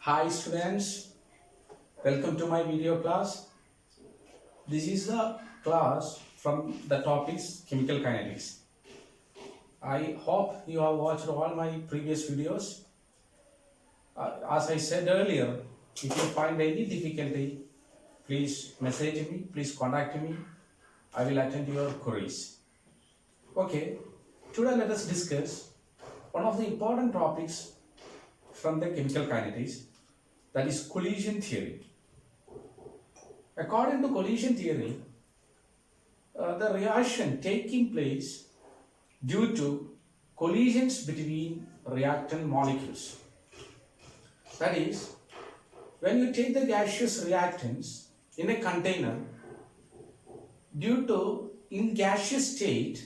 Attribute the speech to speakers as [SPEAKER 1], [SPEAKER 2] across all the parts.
[SPEAKER 1] Hi students, welcome to my video class. This is the class from the topics chemical kinetics. I hope you have watched all my previous videos. As I said earlier, if you find any difficulty, please message me, please contact me. I will attend your queries. Okay, today let us discuss one of the important topics from the chemical kinetics, that is collision theory. According to collision theory, the reaction taking place due to collisions between reactant molecules. That is, when you take the gaseous reactants in a container, due to in gaseous state,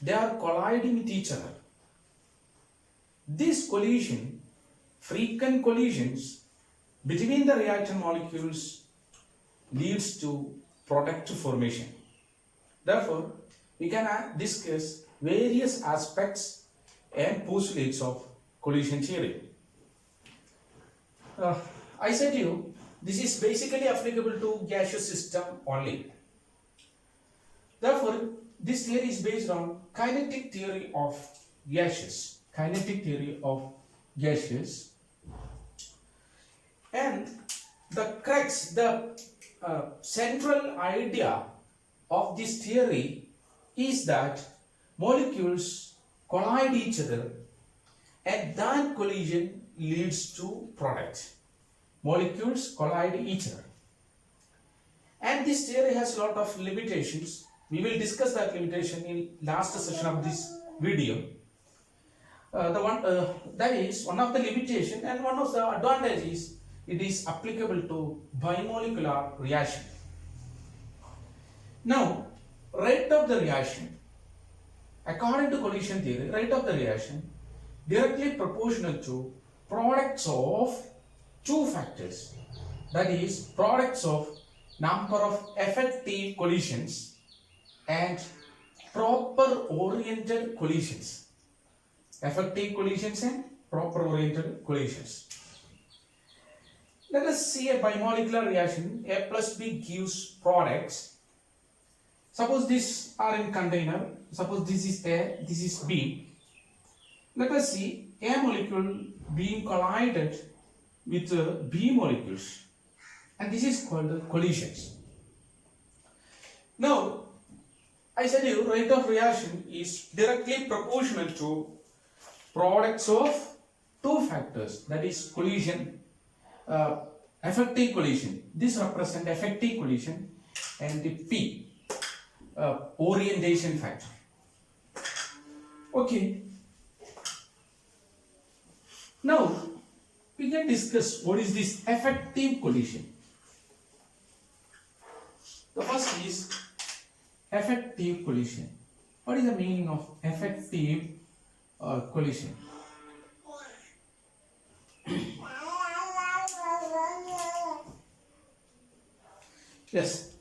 [SPEAKER 1] they are colliding with each other. This collision, frequent collisions between the reactant molecules, leads to product formation. Therefore, we can discuss various aspects and postulates of collision theory. I said to you, this is basically applicable to gaseous system only. Therefore, this theory is based on kinetic theory of gases. Kinetic theory of gases. And the crux, the central idea of this theory is that molecules collide each other and that collision leads to product. Molecules collide each other. And this theory has a lot of limitations. We will discuss that limitation in last session of this video. That is one of the limitation, and one of the advantages, it is applicable to bimolecular reaction. Now, rate of the reaction, according to collision theory, rate of the reaction directly proportional to products of two factors, that is products of number of effective collisions and proper oriented collisions. Effective collisions and proper oriented collisions. Let us see a bimolecular reaction. A plus B gives products. Suppose these are in container. Suppose this is A, this is B. Let us see A molecule being collided with B molecules, and this is called collisions. Now, I said you rate of reaction is directly proportional to products of two factors, that is collision, effective collision. This represents effective collision, and the P, orientation factor. Okay. Now we can discuss what is this effective collision. The first is effective collision. What is the meaning of effective collision? Yes,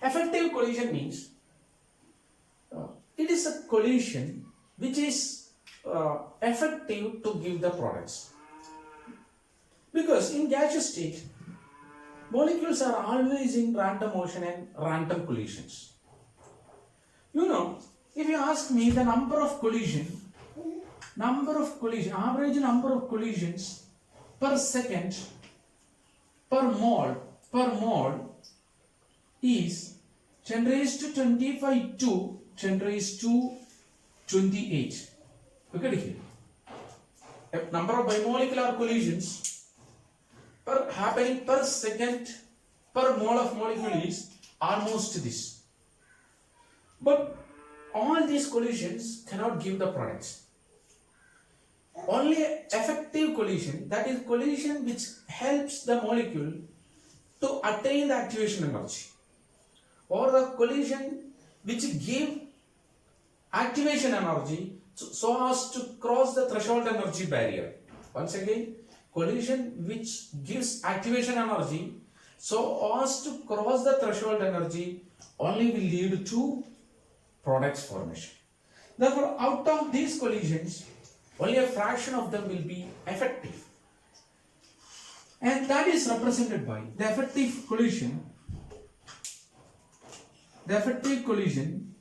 [SPEAKER 1] effective collision means it is a collision which is effective to give the products. Because in gaseous state, molecules are always in random motion and random collisions. You know, if you ask me the average number of collisions per second per mole is 10 raised to 25 to 10 raised to 28. Look at here. A number of bimolecular collisions happening per second per mole of molecule is almost this. But all these collisions cannot give the products. Only effective collision, that is collision which helps the molecule to attain the activation energy, or the collision which give activation energy so as to cross the threshold energy barrier. Once again, collision which gives activation energy so as to cross the threshold energy only will lead to products formation. Therefore, out of these collisions, only a fraction of them will be effective. and that is represented by the effective collision. The effective collision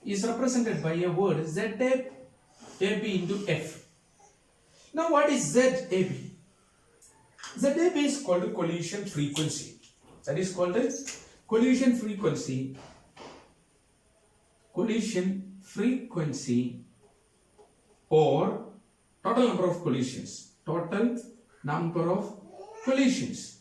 [SPEAKER 1] is represented by a word ZAB into F. Now what is ZAB? ZAB is called collision frequency. That is called collision frequency. Collision frequency or total number of collisions. Total number of collisions.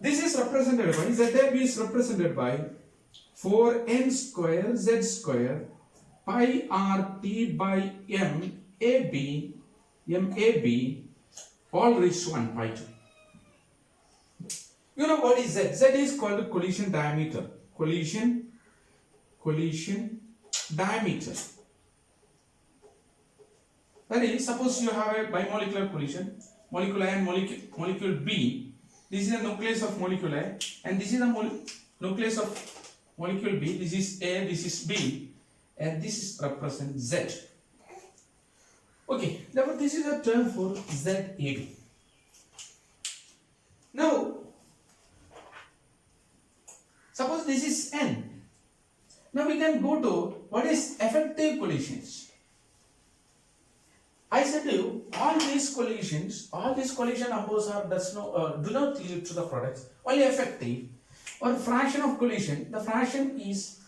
[SPEAKER 1] This is represented by, ZAB is represented by 4n square z square pi RT by MAB all raised to 1 pi 2. You know what is Z? Z is called collision diameter. Collision diameter. That is, suppose you have a bimolecular collision, molecule A and molecule B. This is the nucleus of molecule A, and this is the nucleus of molecule B. This is A, this is B, and this represents Z. Okay, therefore this is a term for ZAB. Now, suppose this is N. Now we can go to what is effective collisions. I said to you, all these collision numbers are do not lead to the products. Only effective or fraction of collision. The fraction is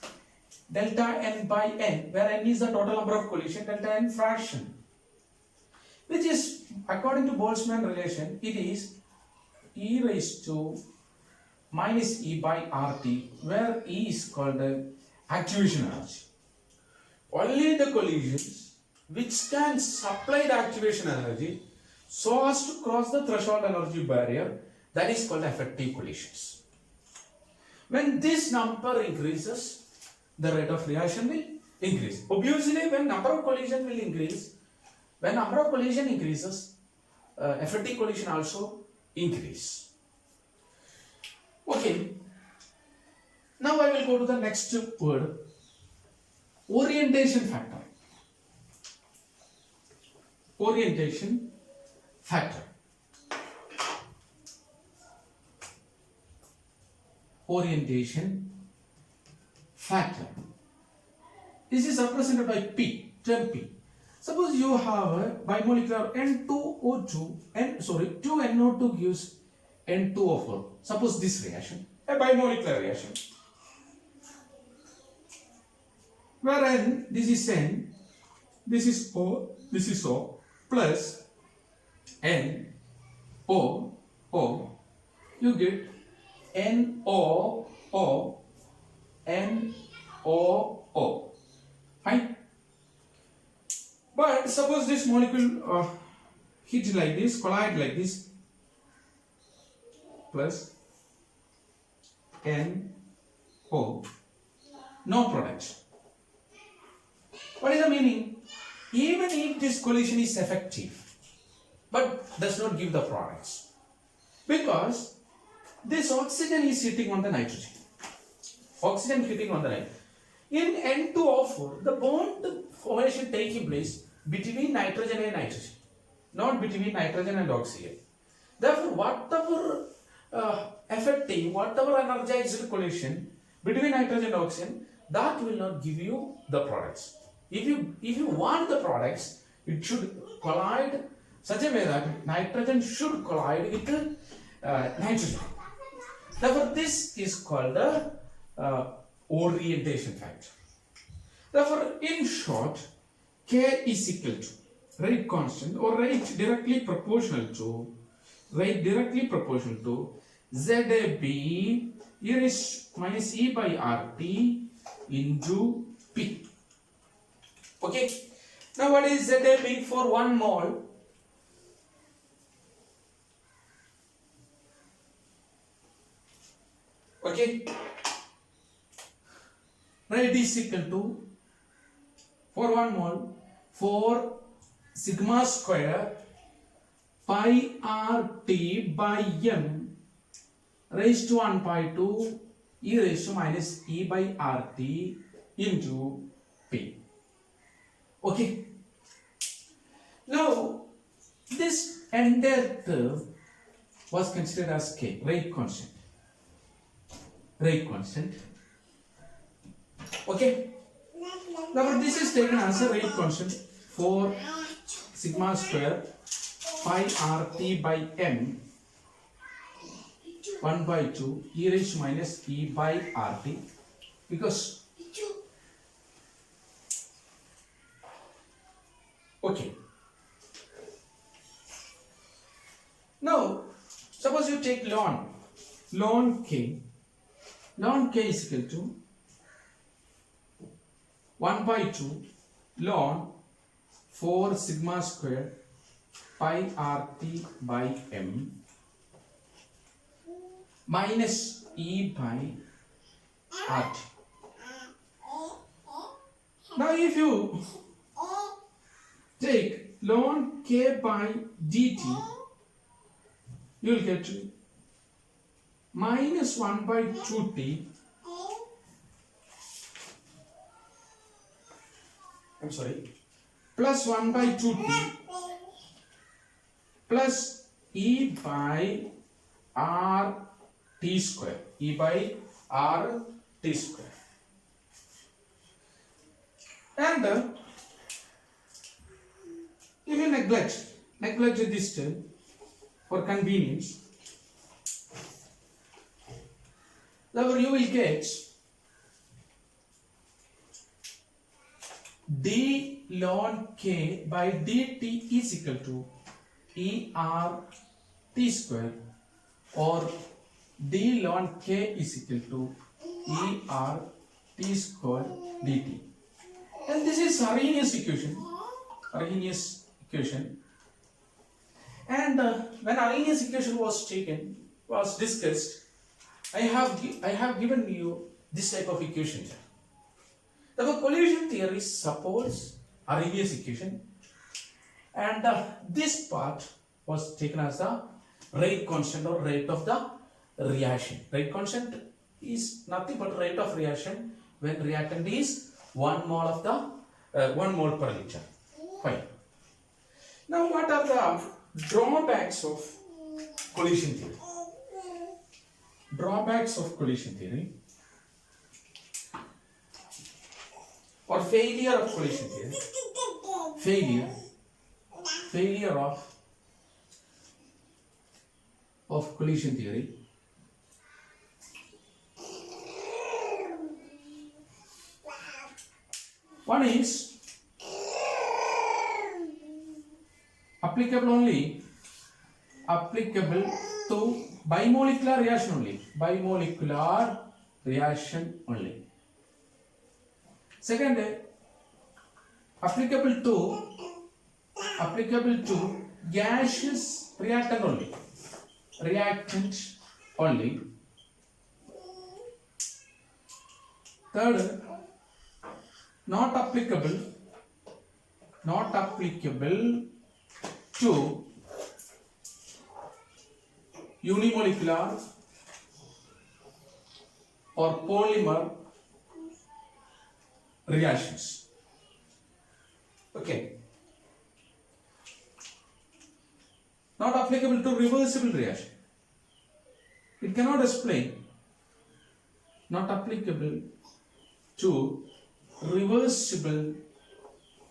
[SPEAKER 1] delta n by n, where n is the total number of collision, delta n fraction, which is according to Boltzmann relation, it is e raised to minus e by RT, where e is called the activation energy. Only the collisions which can supply the activation energy so as to cross the threshold energy barrier, that is called effective collisions. When this number increases, the rate of reaction will increase. Obviously, when number of collision will increase, when number of collision increases, effective collision also increase. Okay. Now I will go to the next word, orientation factor. Orientation factor. Orientation factor. This is represented by P, term P. Suppose you have a bimolecular N2O2, 2NO2 gives N2O4. Suppose this reaction, a bimolecular reaction, where N, this is N, this is O, this is O, plus N, O, O, you get NO, O, NO, O. Fine. But suppose this molecule hit like this, collide like this, plus NO, no product. What is the meaning? Even if this collision is effective, but does not give the products, because this oxygen is sitting on the nitrogen. Oxygen hitting on the nitrogen. In N2O4, the bond formation taking place between nitrogen and nitrogen, not between nitrogen and oxygen. Therefore, whatever effective, whatever energized collision between nitrogen and oxygen, that will not give you the products. If you want the products, it should collide such a way that nitrogen should collide with nitrogen. Therefore, this is called the orientation factor. Therefore, in short, K is equal to rate constant or rate directly proportional to ZAB e raised minus e by RT into P. Okay. Now what is ZAB for 1 mole? Okay. Rate is equal to, for 1 mole, 4 sigma square pi RT by M raised to 1 pi 2 e raised to minus e by RT into P. Okay. Now, this entire term was considered as K, rate constant. Rate constant. Okay. Now, this is taken as a rate constant for sigma square pi RT by M 1 by 2 e raised to minus e by RT, because okay. Now, suppose you take ln k is equal to 1 by 2 ln 4 sigma square pi RT by M minus E by RT. Now if you take ln k by dt, you will get minus 1 by 2t, I'm sorry, plus 1 by 2t plus e by r t square, e by r t square. And if you neglect this term for convenience, therefore you will get d ln k by dt is equal to e r t square, or d ln k is equal to e r t square dt. And this is Arrhenius equation. And when Arrhenius equation was discussed, I have given you this type of equation. The collision theory supports Arrhenius equation, and this part was taken as the rate constant or rate of the reaction. Rate constant is nothing but rate of reaction when reactant is 1 mole of the 1 mole per liter. Fine. Now, what are the drawbacks of collision theory? Drawbacks of collision theory or failure of collision theory. Failure of collision theory. One is applicable to bimolecular reaction only. Second, applicable to gaseous reactant only. Third, not applicable to unimolecular or polymer reactions. Okay. Not applicable to reversible reaction. It cannot explain. Not applicable to reversible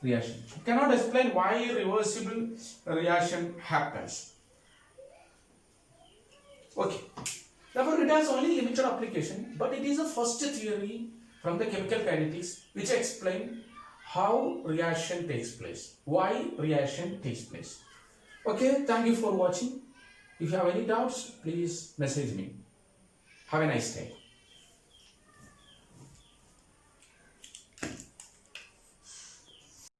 [SPEAKER 1] reaction. It cannot explain why reversible reaction happens. Okay. Therefore, it has only limited application, but it is a first theory from the chemical kinetics which explain how reaction takes place, why reaction takes place. Okay, thank you for watching. If you have any doubts, please message me. Have a nice day.